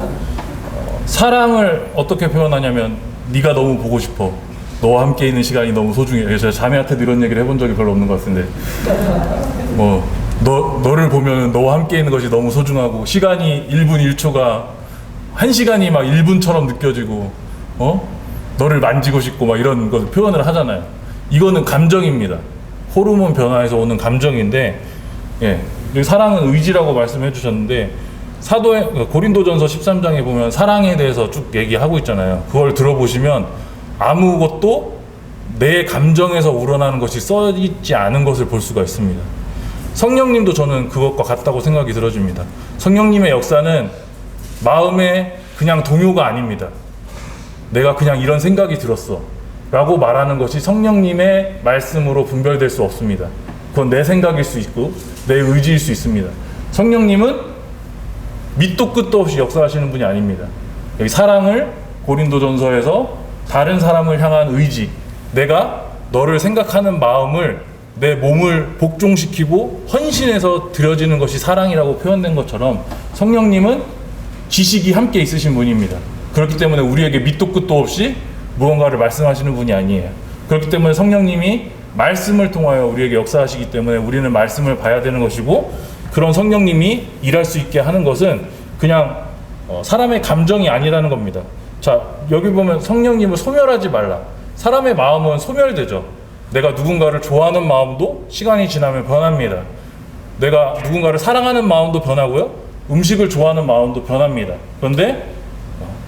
S1: 사랑을 어떻게 표현하냐면 네가 너무 보고 싶어, 너와 함께 있는 시간이 너무 소중해. 제가 자매한테도 이런 얘기를 해본 적이 별로 없는 것 같은데, 너를 보면 너와 함께 있는 것이 너무 소중하고 시간이 1분 1초가 1시간이 막 1분처럼 느껴지고 너를 만지고 싶고 막 이런 걸 표현을 하잖아요. 이거는 감정입니다. 호르몬 변화에서 오는 감정인데, 예, 사랑은 의지라고 말씀해 주셨는데, 고린도전서 13장에 보면 사랑에 대해서 쭉 얘기하고 있잖아요. 그걸 들어보시면 아무것도 내 감정에서 우러나는 것이 써있지 않은 것을 볼 수가 있습니다. 성령님도 저는 그것과 같다고 생각이 들어집니다. 성령님의 역사는 마음의 그냥 동요가 아닙니다. 내가 그냥 이런 생각이 들었어 라고 말하는 것이 성령님의 말씀으로 분별될 수 없습니다. 그건 내 생각일 수 있고 내 의지일 수 있습니다. 성령님은 밑도 끝도 없이 역사하시는 분이 아닙니다. 여기 사랑을 고린도전서에서 다른 사람을 향한 의지, 내가 너를 생각하는 마음을 내 몸을 복종시키고 헌신해서 드려지는 것이 사랑이라고 표현된 것처럼 성령님은 지식이 함께 있으신 분입니다. 그렇기 때문에 우리에게 밑도 끝도 없이 무언가를 말씀하시는 분이 아니에요. 그렇기 때문에 성령님이 말씀을 통하여 우리에게 역사하시기 때문에 우리는 말씀을 봐야 되는 것이고, 그런 성령님이 일할 수 있게 하는 것은 그냥 사람의 감정이 아니라는 겁니다. 자, 여기 보면 성령님을 소멸하지 말라. 사람의 마음은 소멸되죠. 내가 누군가를 좋아하는 마음도 시간이 지나면 변합니다. 내가 누군가를 사랑하는 마음도 변하고요, 음식을 좋아하는 마음도 변합니다. 그런데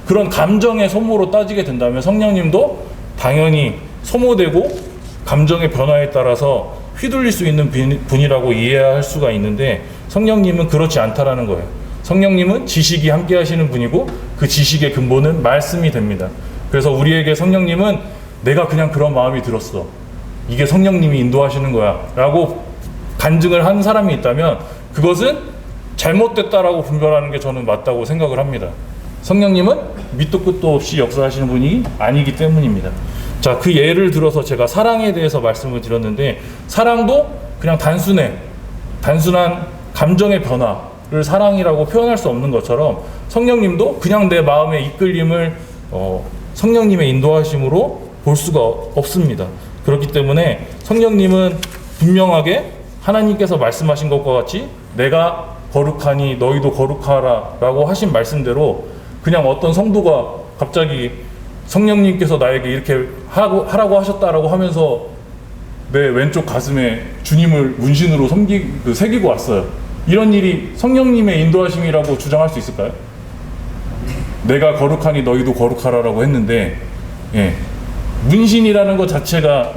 S1: 그런 감정의 소모로 따지게 된다면 성령님도 당연히 소모되고 감정의 변화에 따라서 휘둘릴 수 있는 분이라고 이해할 수가 있는데, 성령님은 그렇지 않다라는 거예요. 성령님은 지식이 함께 하시는 분이고 그 지식의 근본은 말씀이 됩니다. 그래서 우리에게 성령님은 내가 그냥 그런 마음이 들었어, 이게 성령님이 인도하시는 거야 라고 간증을 한 사람이 있다면 그것은 잘못됐다라고 분별하는 게 저는 맞다고 생각을 합니다. 성령님은 밑도 끝도 없이 역사하시는 분이 아니기 때문입니다. 자, 그 예를 들어서 제가 사랑에 대해서 말씀을 드렸는데, 사랑도 그냥 단순한 감정의 변화를 사랑이라고 표현할 수 없는 것처럼 성령님도 그냥 내 마음의 이끌림을 성령님의 인도하심으로 볼 수가 없습니다. 그렇기 때문에 성령님은 분명하게 하나님께서 말씀하신 것과 같이 내가 거룩하니 너희도 거룩하라 라고 하신 말씀대로 그냥 어떤 성도가 갑자기 성령님께서 나에게 이렇게 하라고 하셨다라고 하면서 내 왼쪽 가슴에 주님을 문신으로 새기고 왔어요. 이런 일이 성령님의 인도하심이라고 주장할 수 있을까요? 내가 거룩하니 너희도 거룩하라라고 했는데, 문신이라는 것 자체가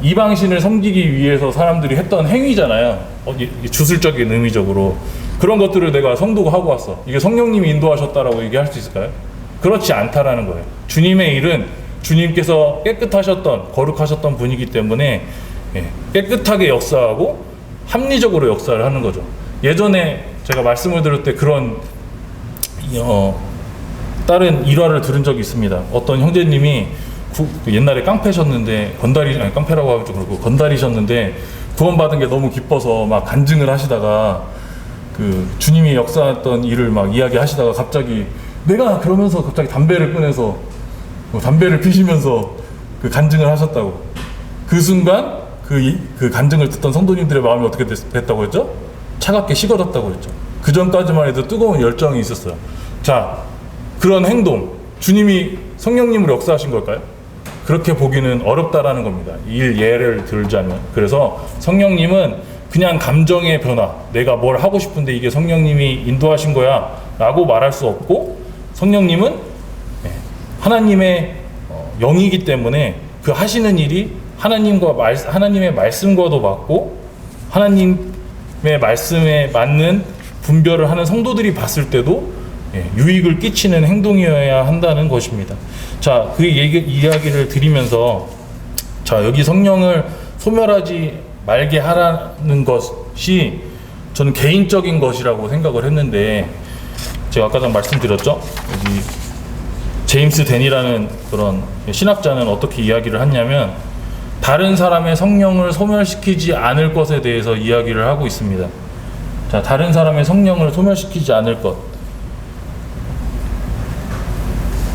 S1: 이방신을 섬기기 위해서 사람들이 했던 행위잖아요. 주술적인 의미적으로. 그런 것들을 내가 성도가 하고 왔어, 이게 성령님이 인도하셨다라고 얘기할 수 있을까요? 그렇지 않다라는 거예요. 주님의 일은 주님께서 깨끗하셨던, 거룩하셨던 분이기 때문에 깨끗하게 역사하고 합리적으로 역사를 하는 거죠. 예전에 제가 말씀을 들을 때 그런 다른 일화를 들은 적이 있습니다. 어떤 형제님이 옛날에 깡패셨는데, 깡패라고 하면 좀 그렇고 건달이셨는데 구원받은 게 너무 기뻐서 막 간증을 하시다가 그 주님이 역사했던 일을 막 이야기하시다가 갑자기 그러면서 갑자기 담배를 꺼내서 담배를 피시면서 그 간증을 하셨다고. 그 순간 그 간증을 듣던 성도님들의 마음이 어떻게 됐다고 했죠? 차갑게 식어졌다고 했죠. 그 전까지만 해도 뜨거운 열정이 있었어요. 자, 그런 행동, 주님이 성령님으로 역사하신 걸까요? 그렇게 보기는 어렵다라는 겁니다. 예를 들자면. 그래서 성령님은 그냥 감정의 변화, 내가 뭘 하고 싶은데 이게 성령님이 인도하신 거야 라고 말할 수 없고, 성령님은 하나님의 영이기 때문에 그 하시는 일이 하나님의 말씀과도 맞고 하나님의 말씀에 맞는 분별을 하는 성도들이 봤을 때도 유익을 끼치는 행동이어야 한다는 것입니다. 자, 그 이야기를 드리면서, 자, 여기 성령을 소멸하지 말게 하라는 것이 저는 개인적인 것이라고 생각을 했는데, 제가 아까 전 말씀드렸죠. 여기 제임스 댄이라는 그런 신학자는 어떻게 이야기를 했냐면, 다른 사람의 성령을 소멸시키지 않을 것에 대해서 이야기를 하고 있습니다. 자, 다른 사람의 성령을 소멸시키지 않을 것,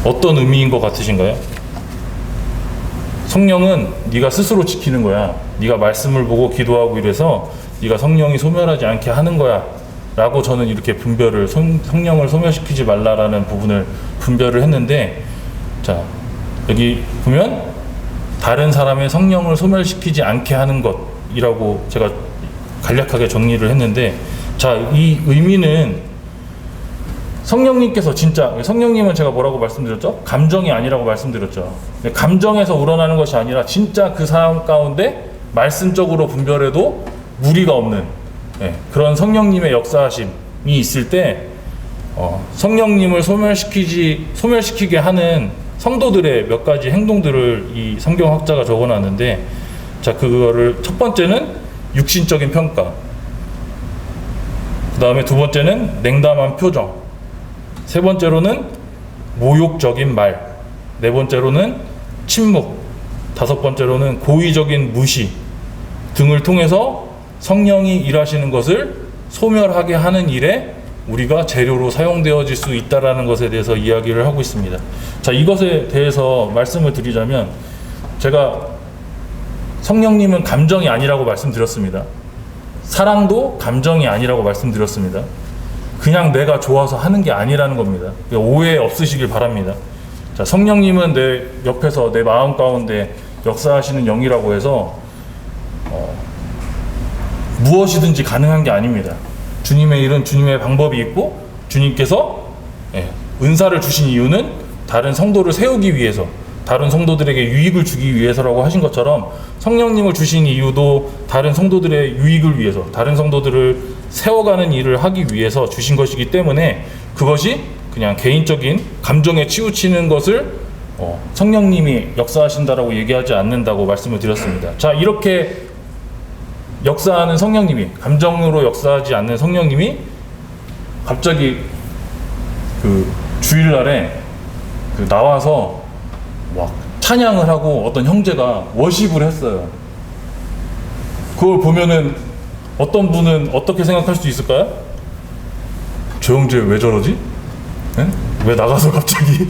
S1: 어떤 의미인 것 같으신가요? 성령은 네가 스스로 지키는 거야. 네가 말씀을 보고 기도하고 이래서 네가 성령이 소멸하지 않게 하는 거야 라고 저는 이렇게 분별을, 성령을 소멸시키지 말라라는 부분을 분별을 했는데, 자, 여기 보면 다른 사람의 성령을 소멸시키지 않게 하는 것이라고 제가 간략하게 정리를 했는데, 자, 이 의미는 성령님께서 진짜, 성령님은 제가 뭐라고 말씀드렸죠? 감정이 아니라고 말씀드렸죠. 감정에서 우러나는 것이 아니라 진짜 그 사람 가운데 말씀적으로 분별해도 무리가 없는 그런 성령님의 역사하심이 있을 때 성령님을 소멸시키게 하는 성도들의 몇 가지 행동들을 이 성경학자가 적어놨는데, 자, 그거를 첫 번째는 육신적인 평가, 그 다음에 두 번째는 냉담한 표정, 세 번째로는 모욕적인 말, 네 번째로는 침묵, 다섯 번째로는 고의적인 무시 등을 통해서 성령이 일하시는 것을 소멸하게 하는 일에 우리가 재료로 사용되어질 수 있다는 것에 대해서 이야기를 하고 있습니다. 자, 이것에 대해서 말씀을 드리자면, 제가 성령님은 감정이 아니라고 말씀드렸습니다. 사랑도 감정이 아니라고 말씀드렸습니다. 그냥 내가 좋아서 하는 게 아니라는 겁니다. 오해 없으시길 바랍니다. 자, 성령님은 내 옆에서 내 마음 가운데 역사하시는 영이라고 해서 무엇이든지 가능한 게 아닙니다. 주님의 일은 주님의 방법이 있고, 주님께서 은사를 주신 이유는 다른 성도를 세우기 위해서, 다른 성도들에게 유익을 주기 위해서라고 하신 것처럼 성령님을 주신 이유도 다른 성도들의 유익을 위해서, 다른 성도들을 세워가는 일을 하기 위해서 주신 것이기 때문에 그것이 그냥 개인적인 감정에 치우치는 것을 성령님이 역사하신다라고 얘기하지 않는다고 말씀을 드렸습니다. 자, 이렇게 역사하는 성령님이, 감정으로 역사하지 않는 성령님이 갑자기 그 주일날에 나와서 막 찬양을 하고 어떤 형제가 워십을 했어요. 그걸 보면은 어떤 분은 어떻게 생각할 수 있을까요? 저 형제 왜 저러지? 네? 왜 나가서 갑자기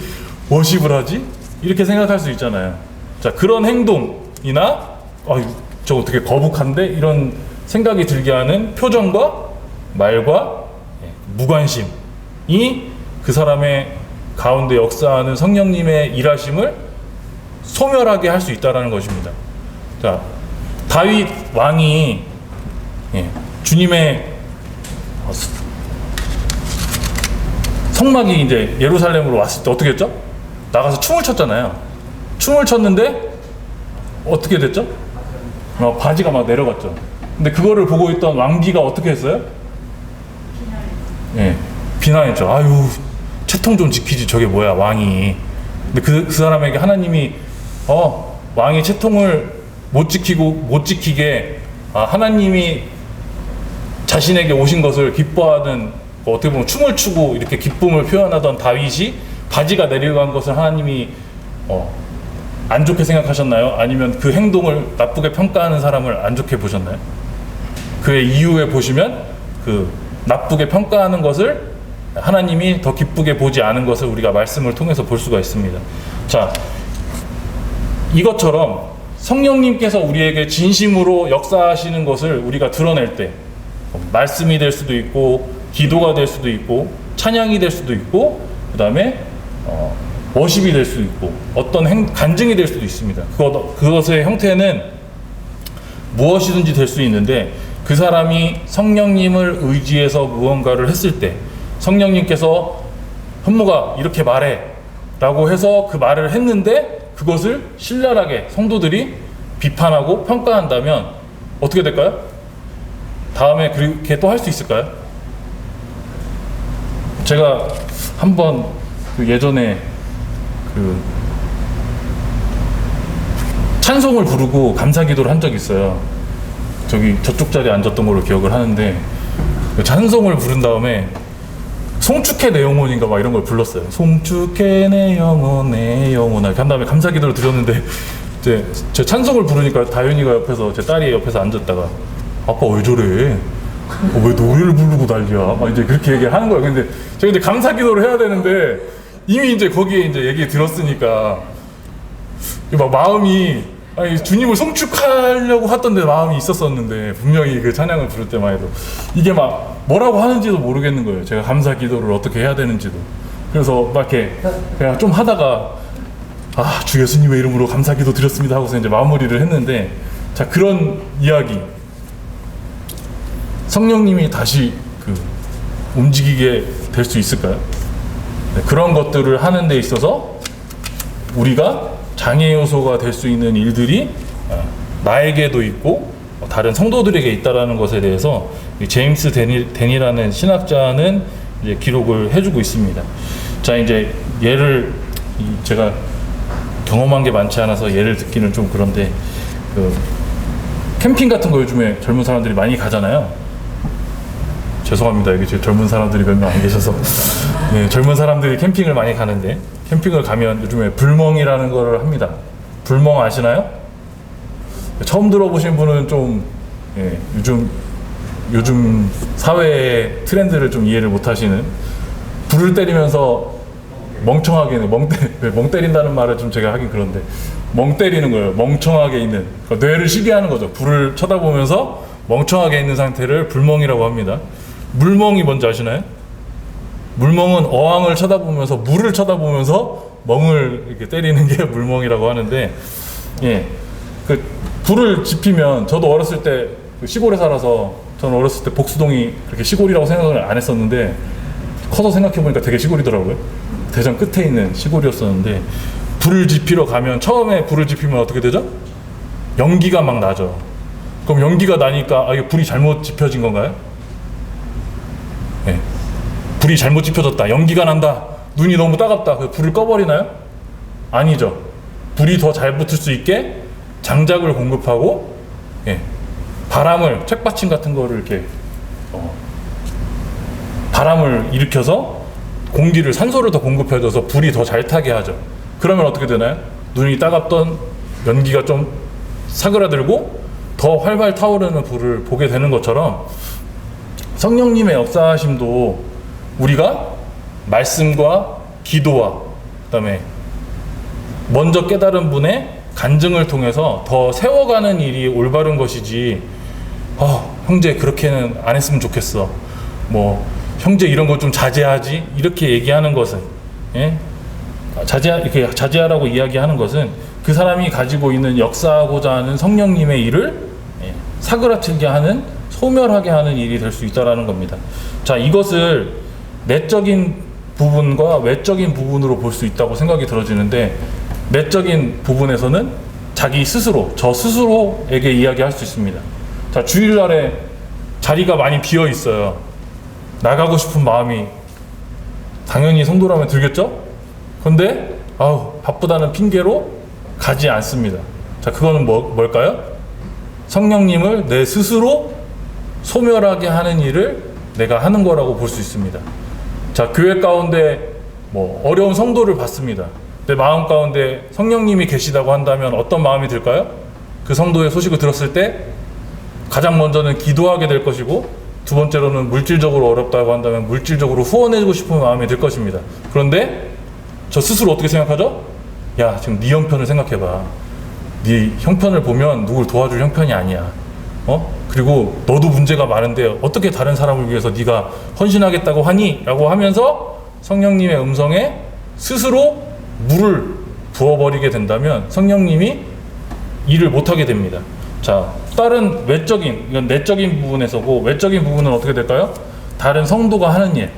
S1: 워십을 하지? 이렇게 생각할 수 있잖아요. 자, 그런 행동이나 저거 되게 거북한데? 이런 생각이 들게 하는 표정과 말과 무관심이 그 사람의 가운데 역사하는 성령님의 일하심을 소멸하게 할 수 있다는 것입니다. 자, 다윗 왕이 주님의 성막이 이제 예루살렘으로 왔을 때 어떻게 했죠? 나가서 춤을 췄잖아요. 춤을 췄는데 어떻게 됐죠? 바지가 막 내려갔죠. 근데 그거를 보고 있던 왕비가 어떻게 했어요? 비난했죠. 아유, 채통 좀 지키지, 저게 뭐야, 왕이. 근데 그 사람에게 하나님이 왕이 채통을 못 지키게 하나님이 자신에게 오신 것을 기뻐하는, 어떻게 보면 춤을 추고 이렇게 기쁨을 표현하던 다윗이 바지가 내려간 것을 하나님이 안 좋게 생각하셨나요? 아니면 그 행동을 나쁘게 평가하는 사람을 안 좋게 보셨나요? 그의 이유에 보시면 그 나쁘게 평가하는 것을 하나님이 더 기쁘게 보지 않은 것을 우리가 말씀을 통해서 볼 수가 있습니다. 자, 이것처럼 성령님께서 우리에게 진심으로 역사하시는 것을 우리가 드러낼 때 말씀이 될 수도 있고, 기도가 될 수도 있고, 찬양이 될 수도 있고, 그 다음에 워십이 될 수도 있고, 어떤 간증이 될 수도 있습니다. 그것의 형태는 무엇이든지 될 수 있는데, 그 사람이 성령님을 의지해서 무언가를 했을 때 성령님께서 현무가 이렇게 말해 라고 해서 그 말을 했는데 그것을 신랄하게 성도들이 비판하고 평가한다면 어떻게 될까요? 다음에 그렇게 또 할 수 있을까요? 제가 한번 예전에 찬송을 부르고 감사기도를 한 적이 있어요. 저쪽 자리에 앉았던 걸로 기억을 하는데, 찬송을 부른 다음에 송축해 내 영혼인가 막 이런 걸 불렀어요. 송축해 내 영혼 내 영혼, 한 다음에 감사기도를 드렸는데 제 찬송을 부르니까 다윤이가 옆에서, 제 딸이 옆에서 앉았다가 아빠 왜 저래? 왜 노래를 부르고 난리야? 막 이제 그렇게 얘기하는 거예요. 근데 제가 이제 감사기도를 해야 되는데 이미 이제 거기에 이제 얘기 들었으니까 막 마음이, 주님을 송축하려고 했던데 마음이 있었었는데, 분명히 그 찬양을 부를 때만 해도 이게 막 뭐라고 하는지도 모르겠는 거예요. 제가 감사 기도를 어떻게 해야 되는지도. 그래서 막 이렇게 그냥 좀 하다가 주 예수님의 이름으로 감사 기도 드렸습니다 하고서 이제 마무리를 했는데, 자, 그런 이야기, 성령님이 다시 움직이게 될 수 있을까요? 네, 그런 것들을 하는 데 있어서 우리가 장애 요소가 될 수 있는 일들이 나에게도 있고 다른 성도들에게 있다라는 것에 대해서 제임스 댄이라는 신학자는 이제 기록을 해주고 있습니다. 자, 이제 예를, 제가 경험한 게 많지 않아서 예를 듣기는 좀 그런데, 캠핑 같은 거 요즘에 젊은 사람들이 많이 가잖아요. 죄송합니다. 여기 젊은 사람들이 몇 명 안 계셔서. 네, 젊은 사람들이 캠핑을 많이 가는데, 캠핑을 가면 요즘에 불멍이라는 걸 합니다. 불멍 아시나요? 처음 들어보신 분은 좀 요즘 사회의 트렌드를 좀 이해를 못 하시는, 불을 때리면서 멍청하게 멍 때린다는 말을 좀 제가 하긴 그런데, 멍 때리는 거예요. 멍청하게 있는, 그러니까 뇌를 쉬게 하는 거죠. 불을 쳐다보면서 멍청하게 있는 상태를 불멍이라고 합니다. 물멍이 뭔지 아시나요? 물멍은 어항을 쳐다보면서, 물을 쳐다보면서 멍을 이렇게 때리는 게 물멍이라고 하는데, 불을 지피면, 저도 어렸을 때 시골에 살아서, 저는 어렸을 때 복수동이 그렇게 시골이라고 생각을 안 했었는데 커서 생각해보니까 되게 시골이더라고요. 대전 끝에 있는 시골이었었는데, 불을 지피러 가면 처음에 불을 지피면 어떻게 되죠? 연기가 막 나죠. 그럼 연기가 나니까 이게 불이 잘못 지펴진 건가요? 네. 불이 잘못 지펴졌다. 연기가 난다. 눈이 너무 따갑다. 그 불을 꺼버리나요? 아니죠. 불이 더 잘 붙을 수 있게 장작을 공급하고 바람을 책받침 같은 거를 이렇게 바람을 일으켜서 공기를 산소를 더 공급해줘서 불이 더 잘 타게 하죠. 그러면 어떻게 되나요? 눈이 따갑던 연기가 좀 사그라들고 더 활발 타오르는 불을 보게 되는 것처럼 성령님의 역사하심도 우리가 말씀과 기도와 그다음에 먼저 깨달은 분의 간증을 통해서 더 세워가는 일이 올바른 것이지 형제 그렇게는 안 했으면 좋겠어 뭐 형제 이런 거 좀 자제하지 이렇게 얘기하는 것은 이렇게 자제하라고 이야기하는 것은 그 사람이 가지고 있는 역사하고자 하는 성령님의 일을 사그라들게 하는 소멸하게 하는 일이 될 수 있다라는 겁니다. 자, 이것을 내적인 부분과 외적인 부분으로 볼 수 있다고 생각이 들어지는데 내적인 부분에서는 자기 스스로 저 스스로에게 이야기할 수 있습니다. 자, 주일날에 자리가 많이 비어 있어요. 나가고 싶은 마음이 당연히 성도라면 들겠죠? 근데 바쁘다는 핑계로 가지 않습니다. 자, 그거는 뭘까요? 성령님을 내 스스로 소멸하게 하는 일을 내가 하는 거라고 볼 수 있습니다. 자, 교회 가운데 어려운 성도를 봤습니다. 내 마음 가운데 성령님이 계시다고 한다면 어떤 마음이 들까요? 그 성도의 소식을 들었을 때 가장 먼저는 기도하게 될 것이고 두 번째로는 물질적으로 어렵다고 한다면 물질적으로 후원해주고 싶은 마음이 들 것입니다. 그런데 저 스스로 어떻게 생각하죠? 야, 지금 네 형편을 생각해봐. 네 형편을 보면 누굴 도와줄 형편이 아니야. 그리고 너도 문제가 많은데 어떻게 다른 사람을 위해서 네가 헌신하겠다고 하니? 라고 하면서 성령님의 음성에 스스로 물을 부어버리게 된다면 성령님이 일을 못하게 됩니다. 자, 다른 외적인, 이건 내적인 부분에서고 외적인 부분은 어떻게 될까요? 다른 성도가 하는 일,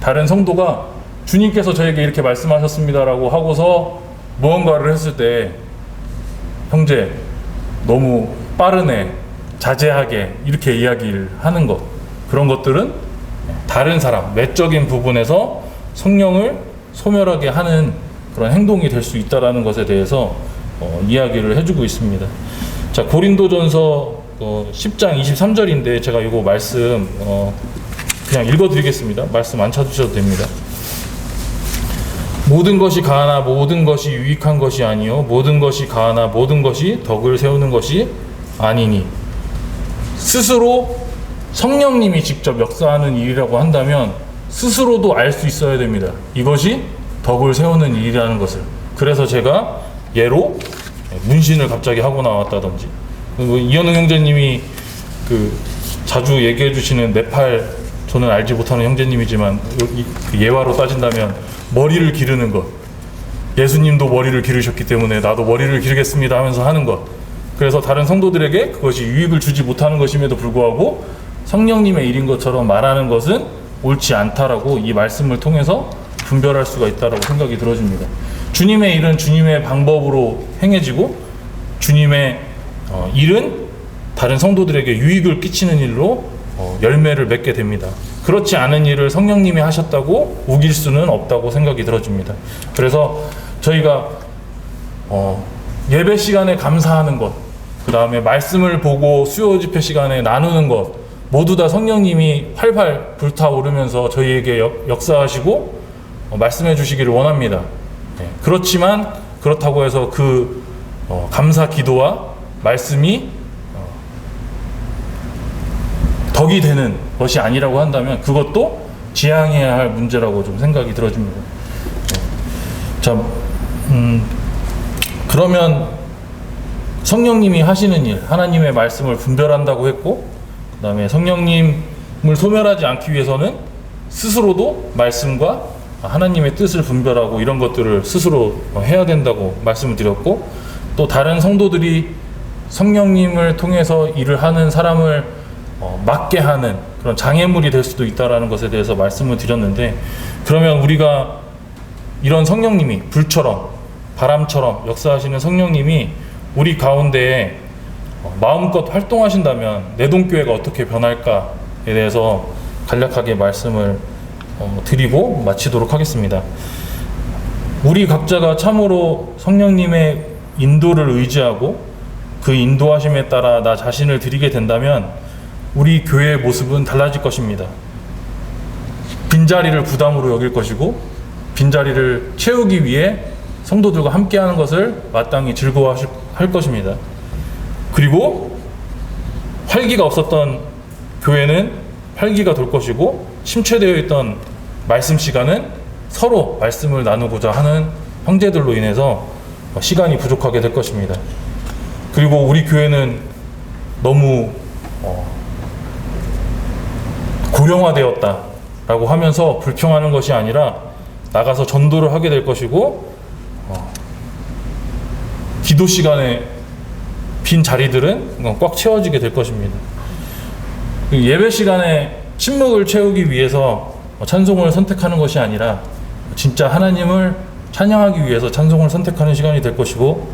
S1: 다른 성도가 주님께서 저에게 이렇게 말씀하셨습니다라고 하고서 무언가를 했을 때 형제 너무 빠르네, 자제하게 이렇게 이야기를 하는 것, 그런 것들은 다른 사람, 외적인 부분에서 성령을 소멸하게 하는 그런 행동이 될 수 있다는 것에 대해서 이야기를 해주고 있습니다. 자, 고린도전서 10장 23절인데 제가 이거 말씀 그냥 읽어드리겠습니다. 말씀 안 찾으셔도 됩니다. 모든 것이 가하나 모든 것이 유익한 것이 아니요 모든 것이 가하나 모든 것이 덕을 세우는 것이 아니니. 스스로 성령님이 직접 역사하는 일이라고 한다면 스스로도 알 수 있어야 됩니다. 이것이 덕을 세우는 일이라는 것을. 그래서 제가 예로 문신을 갑자기 하고 나왔다든지, 이현웅 형제님이 자주 얘기해 주시는 네팔, 저는 알지 못하는 형제님이지만 예화로 따진다면 머리를 기르는 것, 예수님도 머리를 기르셨기 때문에 나도 머리를 기르겠습니다 하면서 하는 것, 그래서 다른 성도들에게 그것이 유익을 주지 못하는 것임에도 불구하고 성령님의 일인 것처럼 말하는 것은 옳지 않다라고 이 말씀을 통해서 분별할 수가 있다라고 생각이 들어집니다. 주님의 일은 주님의 방법으로 행해지고 주님의 일은 다른 성도들에게 유익을 끼치는 일로 열매를 맺게 됩니다. 그렇지 않은 일을 성령님이 하셨다고 우길 수는 없다고 생각이 들어집니다. 그래서 저희가 예배 시간에 감사하는 것, 그 다음에 말씀을 보고 수요 집회 시간에 나누는 것, 모두 다 성령님이 활발 불타오르면서 저희에게 역사하시고 말씀해 주시기를 원합니다. 그렇지만 그렇다고 해서 감사 기도와 말씀이 덕이 되는 것이 아니라고 한다면 그것도 지양해야 할 문제라고 좀 생각이 들어집니다. 자, 그러면 성령님이 하시는 일, 하나님의 말씀을 분별한다고 했고, 그 다음에 성령님을 소멸하지 않기 위해서는 스스로도 말씀과 하나님의 뜻을 분별하고 이런 것들을 스스로 해야 된다고 말씀을 드렸고, 또 다른 성도들이 성령님을 통해서 일을 하는 사람을 막게 하는 그런 장애물이 될 수도 있다는 것에 대해서 말씀을 드렸는데, 그러면 우리가 이런 성령님이 불처럼 바람처럼 역사하시는 성령님이 우리 가운데에 마음껏 활동하신다면 내동교회가 어떻게 변할까에 대해서 간략하게 말씀을 드리고 마치도록 하겠습니다. 우리 각자가 참으로 성령님의 인도를 의지하고 그 인도하심에 따라 나 자신을 드리게 된다면 우리 교회의 모습은 달라질 것입니다. 빈자리를 부담으로 여길 것이고 빈자리를 채우기 위해 성도들과 함께하는 것을 마땅히 즐거워할 것입니다. 그리고 활기가 없었던 교회는 활기가 돌 것이고 침체되어 있던 말씀 시간은 서로 말씀을 나누고자 하는 형제들로 인해서 시간이 부족하게 될 것입니다. 그리고 우리 교회는 너무 고령화되었다라고 하면서 불평하는 것이 아니라 나가서 전도를 하게 될 것이고 기도 시간에 빈 자리들은 꽉 채워지게 될 것입니다. 예배 시간에 침묵을 채우기 위해서 찬송을 선택하는 것이 아니라 진짜 하나님을 찬양하기 위해서 찬송을 선택하는 시간이 될 것이고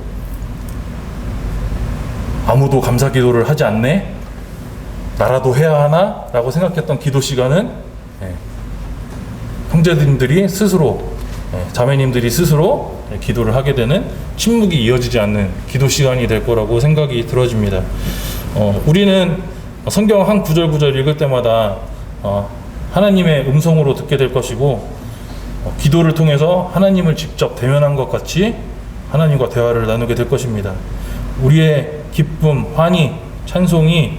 S1: 아무도 감사 기도를 하지 않네? 나라도 해야 하나? 라고 생각했던 기도 시간은 형제님들이 스스로 자매님들이 스스로 기도를 하게 되는 침묵이 이어지지 않는 기도 시간이 될 거라고 생각이 들어집니다. 우리는 성경 한 구절 읽을 때마다 하나님의 음성으로 듣게 될 것이고 기도를 통해서 하나님을 직접 대면한 것 같이 하나님과 대화를 나누게 될 것입니다. 우리의 기쁨, 환희, 찬송이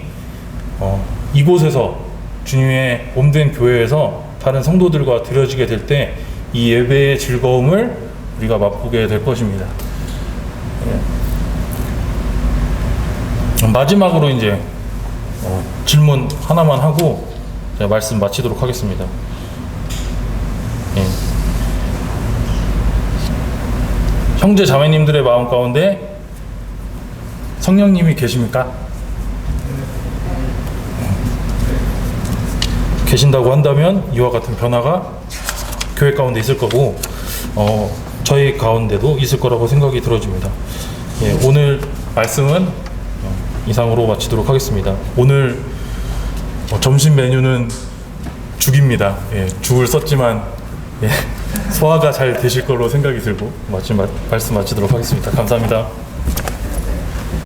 S1: 이곳에서 주님의 몸된 교회에서 다른 성도들과 드려지게 될 때 이 예배의 즐거움을 우리가 맛보게 될 것입니다. 마지막으로 이제 질문 하나만 하고 제가 말씀 마치도록 하겠습니다. 형제 자매님들의 마음 가운데 성령님이 계십니까? 계신다고 한다면 이와 같은 변화가 교회 가운데 있을 거고 저희 가운데도 있을 거라고 생각이 들어집니다. 오늘 말씀은 이상으로 마치도록 하겠습니다. 오늘 점심 메뉴는 죽입니다. 죽을 썼지만 소화가 잘 되실 걸로 생각이 들고 말씀 마치도록 하겠습니다. 감사합니다.